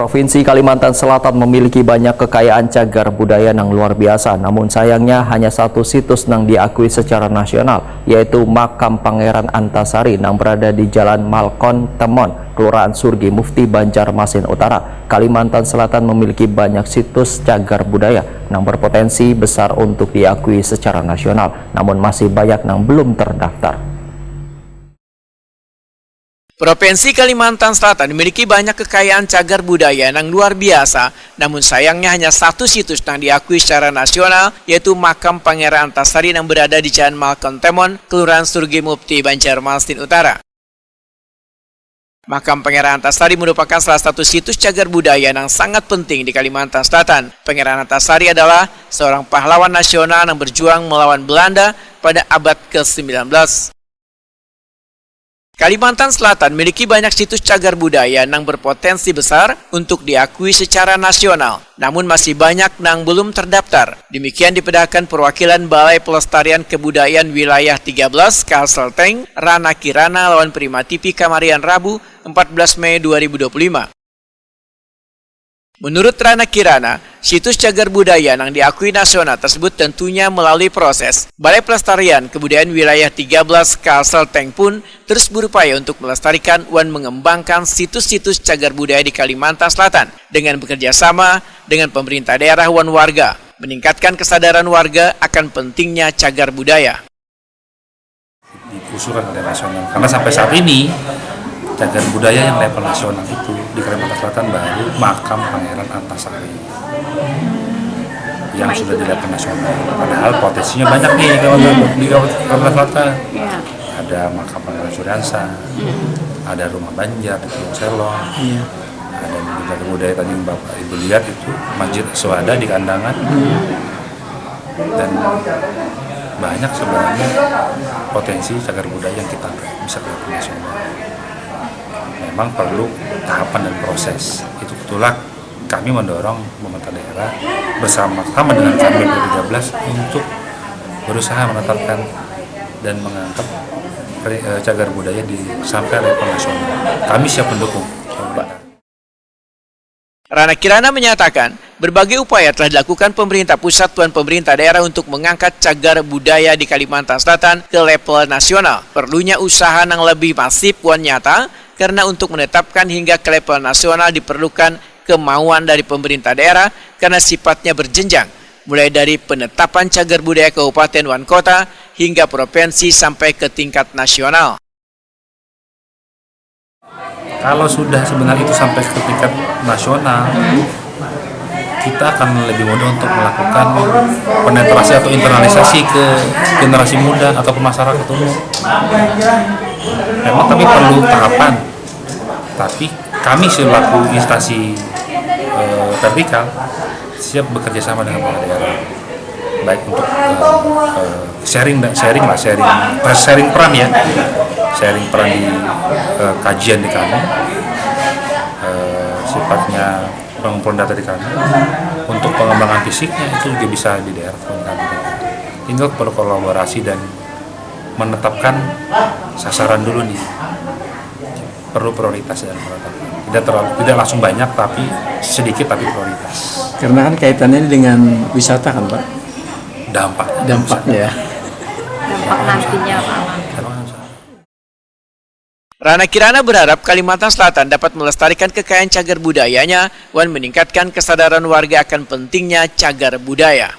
Provinsi Kalimantan Selatan memiliki banyak kekayaan cagar budaya yang luar biasa, namun sayangnya hanya satu situs yang diakui secara nasional, yaitu Makam Pangeran Antasari yang berada di Jalan Malkon Temon, Kelurahan Surgi Mufti, Banjarmasin Utara. Kalimantan Selatan memiliki banyak situs cagar budaya yang berpotensi besar untuk diakui secara nasional, namun masih banyak yang belum terdaftar. Provinsi Kalimantan Selatan memiliki banyak kekayaan cagar budaya yang luar biasa, namun sayangnya hanya satu situs yang diakui secara nasional, yaitu Makam Pangeran Antasari yang berada di Jalan Malkon Temon, Kelurahan Surgi Mufti, Banjarmasin Utara. Makam Pangeran Antasari merupakan salah satu situs cagar budaya yang sangat penting di Kalimantan Selatan. Pangeran Antasari adalah seorang pahlawan nasional yang berjuang melawan Belanda pada abad ke-19. Kalimantan Selatan memiliki banyak situs cagar budaya yang berpotensi besar untuk diakui secara nasional, namun masih banyak yang belum terdaftar. Demikian dipedahkan perwakilan Balai Pelestarian Kebudayaan Wilayah 13 Kalselteng, Rana Kirana lawan Prima TV Kamarian Rabu 14 Mei 2025. Menurut Rana Kirana, situs cagar budaya yang diakui nasional tersebut tentunya melalui proses. Balai Pelestarian Kebudayaan Wilayah 13 Kalselteng pun terus berupaya untuk melestarikan dan mengembangkan situs-situs cagar budaya di Kalimantan Selatan dengan bekerja sama dengan pemerintah daerah dan warga, meningkatkan kesadaran warga akan pentingnya cagar budaya. Diusulkan oleh nasional, karena sampai saat ini cagar budaya yang level nasional itu di Kalimantan Selatan baru Makam Pangeran Antasari yang sudah di level nasional. Padahal potensinya banyak nih di Kalimantan Selatan. Ada Makam Pangeran Suryansa, ada Rumah Banjar di Pulau Selong, ada cagar budaya tadi yang Bapak Ibu lihat itu Masjid Suhada di Kandangan, dan banyak sebenarnya potensi cagar budaya yang kita bisa ke level nasional. Memang perlu tahapan dan proses. Itu itulah kami mendorong pemerintah daerah bersama-sama dengan kami P13 untuk berusaha menetapkan dan mengangkat cagar budaya sampai level nasional. Kami siap mendukung. Rana Kirana menyatakan, berbagai upaya telah dilakukan pemerintah pusat dan pemerintah daerah untuk mengangkat cagar budaya di Kalimantan Selatan ke level nasional. Perlunya usaha yang lebih masif dan nyata, karena untuk menetapkan hingga ke level nasional diperlukan kemauan dari pemerintah daerah karena sifatnya berjenjang, mulai dari penetapan cagar budaya kabupaten dan kota hingga provinsi sampai ke tingkat nasional. Kalau sudah sebenarnya itu sampai ke tingkat nasional, kita akan lebih mudah untuk melakukan penetrasi atau internalisasi ke generasi muda atau ke masyarakat umum. Memang kami perlu tahapan, tapi kami selaku instansi vertikal siap bekerja sama dengan pemerintah daerah, baik untuk sharing peran ya, sharing peran di kajian di kami, sifatnya pengumpulan data di kami, untuk pengembangan fisiknya itu juga bisa di daerah kami. Tinggal perlu kolaborasi dan menetapkan sasaran dulu nih, perlu prioritas dan menetapkan. Tidak langsung banyak, tapi sedikit tapi prioritas. Karena kan kaitannya dengan wisata kan Pak? Dampaknya ya. Dampak nantinya Pak. Rana Kirana berharap Kalimantan Selatan dapat melestarikan kekayaan cagar budayanya dan meningkatkan kesadaran warga akan pentingnya cagar budaya.